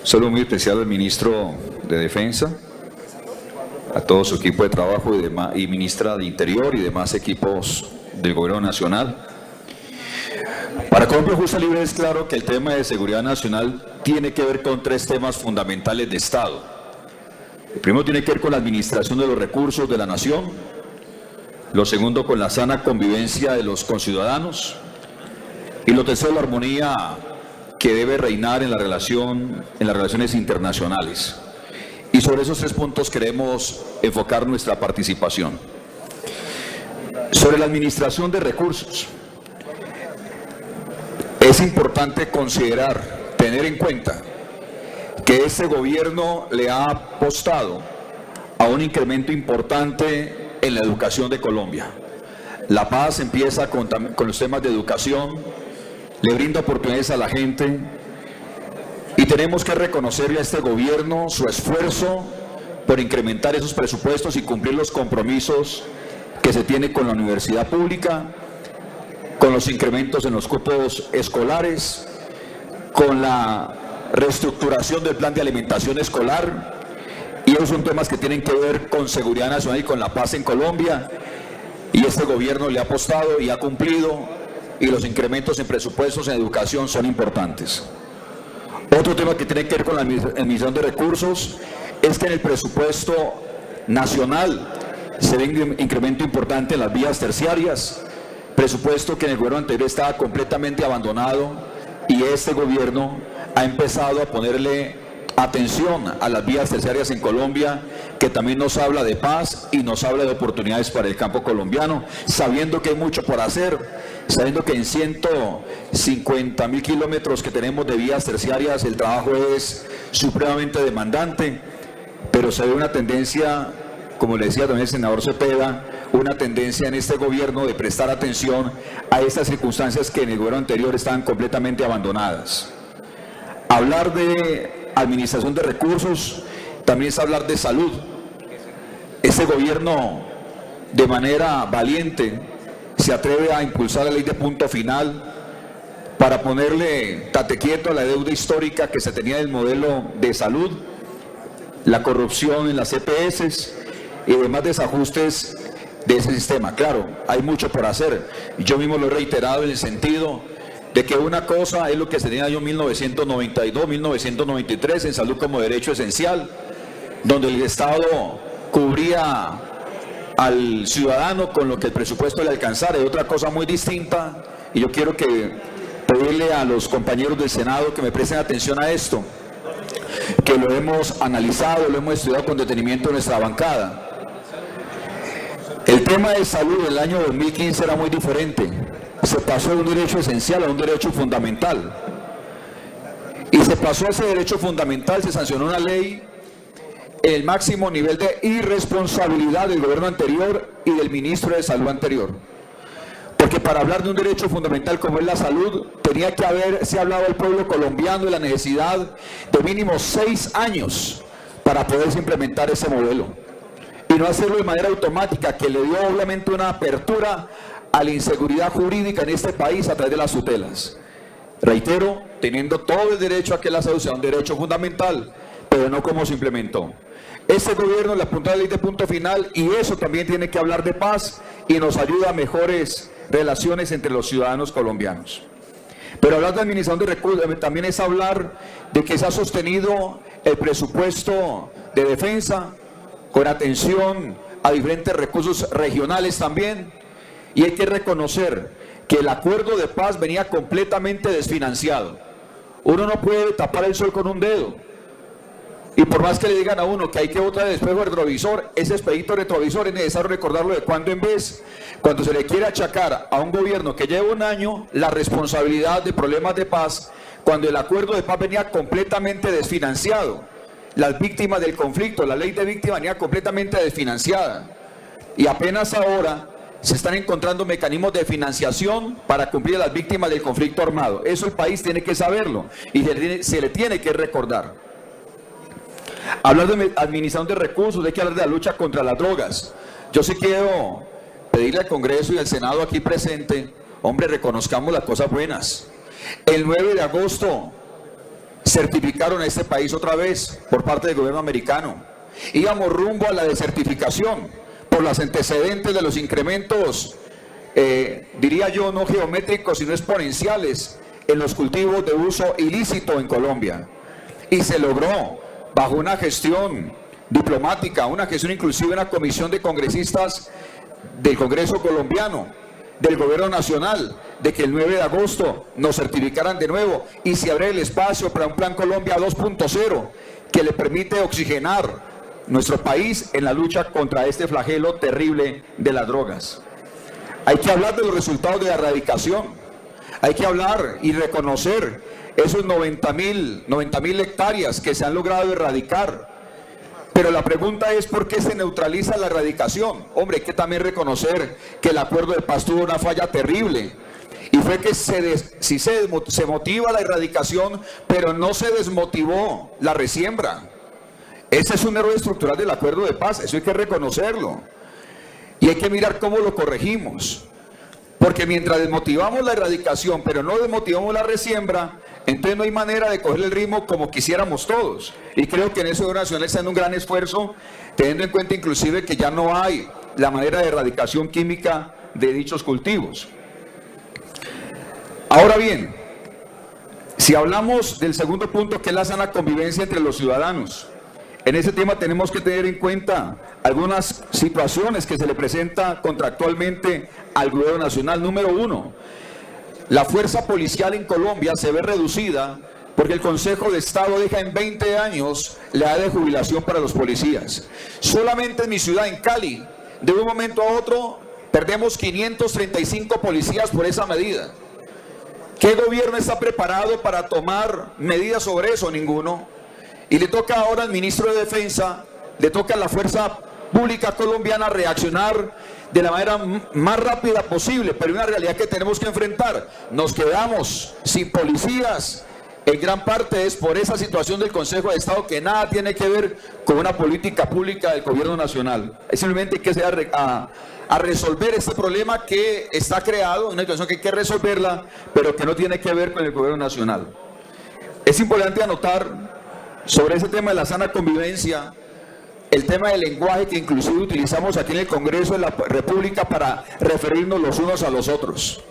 Saludo muy especial al ministro de Defensa, a todo su equipo de trabajo y ministra de Interior y demás equipos del Gobierno Nacional. Para Colombia Justa y Libre es claro que el tema de seguridad nacional tiene que ver con tres temas fundamentales de Estado. El primero tiene que ver con la administración de los recursos de la nación, lo segundo con la sana convivencia de los conciudadanos y lo tercero la armonía que debe reinar en las relaciones internacionales. Y sobre esos tres puntos queremos enfocar nuestra participación. Sobre la administración de recursos, es importante considerar, tener en cuenta que este gobierno le ha apostado a un incremento importante en la educación de Colombia. La paz empieza con los temas de educación, le brinda oportunidades a la gente y tenemos que reconocerle a este gobierno su esfuerzo por incrementar esos presupuestos y cumplir los compromisos que se tiene con la universidad pública, con los incrementos en los cupos escolares, con la reestructuración del plan de alimentación escolar, y esos son temas que tienen que ver con seguridad nacional y con la paz en Colombia, y este gobierno le ha apostado y ha cumplido, y los incrementos en presupuestos en educación son importantes. Otro tema que tiene que ver con la administración de recursos es que en el presupuesto nacional se ve un incremento importante en las vías terciarias, presupuesto que en el gobierno anterior estaba completamente abandonado y este gobierno ha empezado a ponerle atención a las vías terciarias en Colombia, que también nos habla de paz y nos habla de oportunidades para el campo colombiano, sabiendo que hay mucho por hacer, sabiendo que en 150.000 kilómetros que tenemos de vías terciarias el trabajo es supremamente demandante, pero se ve una tendencia, como le decía también el senador Cepeda, una tendencia en este gobierno de prestar atención a estas circunstancias que en el gobierno anterior estaban completamente abandonadas. Hablar de administración de recursos también es hablar de salud. Este gobierno, de manera valiente, se atreve a impulsar la ley de punto final para ponerle tate quieto a la deuda histórica que se tenía del modelo de salud, la corrupción en las EPS y demás desajustes de ese sistema. Claro, hay mucho por hacer. Yo mismo lo he reiterado en el sentido de que una cosa es lo que se tenía en el año 1992, 1993 en salud como derecho esencial, donde el Estado cubría al ciudadano con lo que el presupuesto le alcanzara. Es otra cosa muy distinta y yo quiero pedirle a los compañeros del Senado que me presten atención a esto, que lo hemos analizado, lo hemos estudiado con detenimiento en nuestra bancada. El tema de salud en el año 2015 era muy diferente. Se pasó de un derecho esencial a un derecho fundamental. Y se pasó a ese derecho fundamental, se sancionó una ley en el máximo nivel de irresponsabilidad del gobierno anterior y del ministro de Salud anterior. Porque para hablar de un derecho fundamental como es la salud, tenía que haberse hablado al pueblo colombiano de la necesidad de mínimo 6 años para poderse implementar ese modelo. Y no hacerlo de manera automática, que le dio obviamente una apertura a la inseguridad jurídica en este país a través de las tutelas. Reitero, teniendo todo el derecho a que la salud sea un derecho fundamental, pero no como se implementó. Este gobierno le apunta a la ley de punto final y eso también tiene que hablar de paz y nos ayuda a mejores relaciones entre los ciudadanos colombianos. Pero hablar de administración de recursos también es hablar de que se ha sostenido el presupuesto de defensa con atención a diferentes recursos regionales también. Y hay que reconocer que el acuerdo de paz venía completamente desfinanciado. Uno no puede tapar el sol con un dedo. Y por más que le digan a uno que hay que botar el espejo retrovisor, ese espejito retrovisor es necesario recordarlo de cuando en vez, cuando se le quiere achacar a un gobierno que lleva un año la responsabilidad de problemas de paz, cuando el acuerdo de paz venía completamente desfinanciado. Las víctimas del conflicto, la ley de víctimas venía completamente desfinanciada. Y apenas ahora se están encontrando mecanismos de financiación para cumplir a las víctimas del conflicto armado. Eso el país tiene que saberlo y se le tiene que recordar. Hablar de administración de recursos, hay que hablar de la lucha contra las drogas. Yo sí quiero pedirle al Congreso y al Senado aquí presente, hombre, reconozcamos las cosas buenas. El 9 de agosto certificaron a este país otra vez por parte del gobierno americano. Íbamos rumbo a la desertificación por los antecedentes de los incrementos, diría yo, no geométricos, sino exponenciales en los cultivos de uso ilícito en Colombia. Y se logró bajo una gestión diplomática, una gestión inclusive, una comisión de congresistas del Congreso colombiano, del gobierno nacional, de que el 9 de agosto nos certificaran de nuevo y se abre el espacio para un Plan Colombia 2.0 que le permite oxigenar nuestro país en la lucha contra este flagelo terrible de las drogas. Hay que hablar de los resultados de la erradicación, hay que hablar y reconocer esos 90.000 hectáreas que se han logrado erradicar. Pero la pregunta es, ¿por qué se neutraliza la erradicación? Hombre, hay que también reconocer que el acuerdo de paz tuvo una falla terrible. Y fue que se motiva la erradicación, pero no se desmotivó la resiembra. Ese es un error estructural del acuerdo de paz, eso hay que reconocerlo. Y hay que mirar cómo lo corregimos. Porque mientras desmotivamos la erradicación, pero no desmotivamos la resiembra, entonces no hay manera de coger el ritmo como quisiéramos todos. Y creo que en eso el gobierno nacional está haciendo un gran esfuerzo, teniendo en cuenta inclusive que ya no hay la manera de erradicación química de dichos cultivos. Ahora bien, si hablamos del segundo punto, que es la sana convivencia entre los ciudadanos, en ese tema tenemos que tener en cuenta algunas situaciones que se le presenta contractualmente al gobierno nacional. Número uno, la fuerza policial en Colombia se ve reducida porque el Consejo de Estado deja en 20 años la edad de jubilación para los policías. Solamente en mi ciudad, en Cali, de un momento a otro, perdemos 535 policías por esa medida. ¿Qué gobierno está preparado para tomar medidas sobre eso? Ninguno. Y le toca ahora al ministro de Defensa, le toca a la fuerza pública colombiana reaccionar de la manera más rápida posible, pero una realidad que tenemos que enfrentar. Nos quedamos sin policías, en gran parte es por esa situación del Consejo de Estado que nada tiene que ver con una política pública del gobierno nacional. Es simplemente que se a resolver este problema que está creado, una situación que hay que resolverla, pero que no tiene que ver con el gobierno nacional. Es importante anotar sobre ese tema de la sana convivencia, el tema del lenguaje que inclusive utilizamos aquí en el Congreso de la República para referirnos los unos a los otros.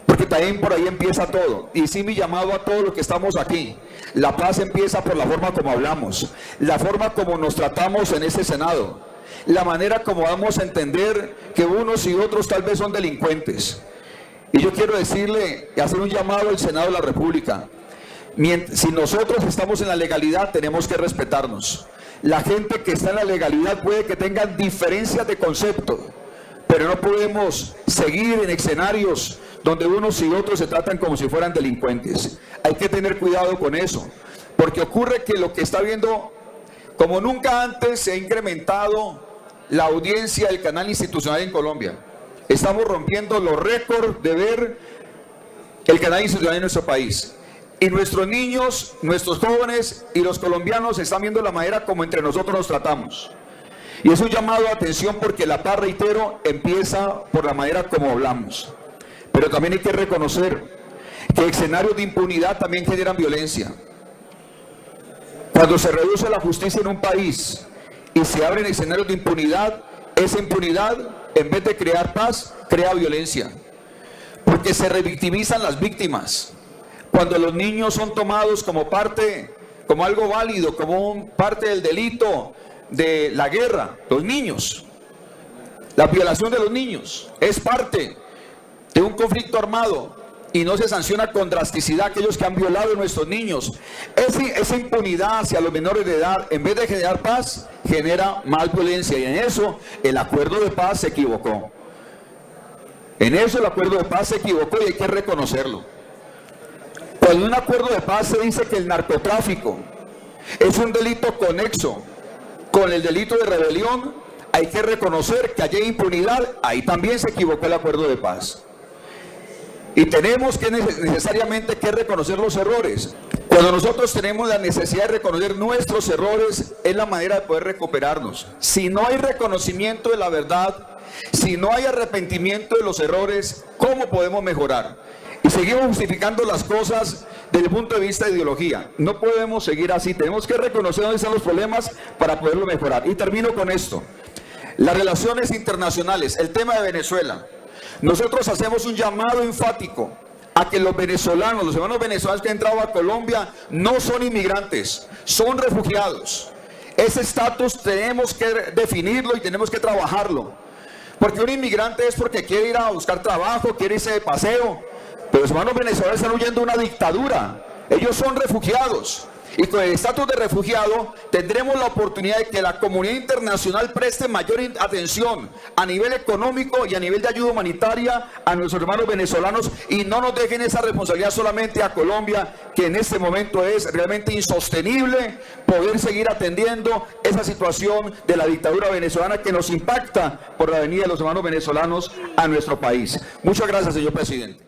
Porque también por ahí empieza todo. Y sí, mi llamado a todos los que estamos aquí. La paz empieza por la forma como hablamos, la forma como nos tratamos en este Senado, la manera como vamos a entender que unos y otros tal vez son delincuentes. Y yo quiero decirle y hacer un llamado al Senado de la República. Si nosotros estamos en la legalidad, tenemos que respetarnos. La gente que está en la legalidad puede que tenga diferencias de concepto, pero no podemos seguir en escenarios donde unos y otros se tratan como si fueran delincuentes. Hay que tener cuidado con eso, porque ocurre que lo que está viendo, como nunca antes se ha incrementado la audiencia del canal institucional en Colombia. Estamos rompiendo los récords de ver el canal institucional en nuestro país. Y nuestros niños, nuestros jóvenes y los colombianos están viendo la manera como entre nosotros nos tratamos. Y es un llamado de atención porque la paz, reitero, empieza por la manera como hablamos. Pero también hay que reconocer que escenarios de impunidad también generan violencia. Cuando se reduce la justicia en un país y se abren escenarios de impunidad, esa impunidad, en vez de crear paz, crea violencia. Porque se revictimizan las víctimas. Cuando los niños son tomados como parte, como algo válido, como parte del delito de la guerra, los niños, la violación de los niños es parte de un conflicto armado y no se sanciona con drasticidad a aquellos que han violado a nuestros niños. Esa impunidad hacia los menores de edad, en vez de generar paz, genera más violencia, y en eso el acuerdo de paz se equivocó. En eso el acuerdo de paz se equivocó y hay que reconocerlo. Cuando en un acuerdo de paz se dice que el narcotráfico es un delito conexo con el delito de rebelión, hay que reconocer que allí hay impunidad, ahí también se equivocó el acuerdo de paz. Y tenemos que necesariamente que reconocer los errores. Cuando nosotros tenemos la necesidad de reconocer nuestros errores, es la manera de poder recuperarnos. Si no hay reconocimiento de la verdad, si no hay arrepentimiento de los errores, ¿cómo podemos mejorar? Y seguimos justificando las cosas desde el punto de vista de ideología. No podemos seguir así, tenemos que reconocer dónde están los problemas para poderlo mejorar. Y termino con esto. Las relaciones internacionales, el tema de Venezuela. Nosotros hacemos un llamado enfático a que los venezolanos, los hermanos venezolanos que han entrado a Colombia, no son inmigrantes, son refugiados. Ese estatus tenemos que definirlo y tenemos que trabajarlo. Porque un inmigrante es porque quiere ir a buscar trabajo, quiere irse de paseo. Pero los hermanos venezolanos están huyendo de una dictadura. Ellos son refugiados. Y con el estatus de refugiado tendremos la oportunidad de que la comunidad internacional preste mayor atención a nivel económico y a nivel de ayuda humanitaria a nuestros hermanos venezolanos y no nos dejen esa responsabilidad solamente a Colombia, que en este momento es realmente insostenible poder seguir atendiendo esa situación de la dictadura venezolana que nos impacta por la venida de los hermanos venezolanos a nuestro país. Muchas gracias, señor presidente.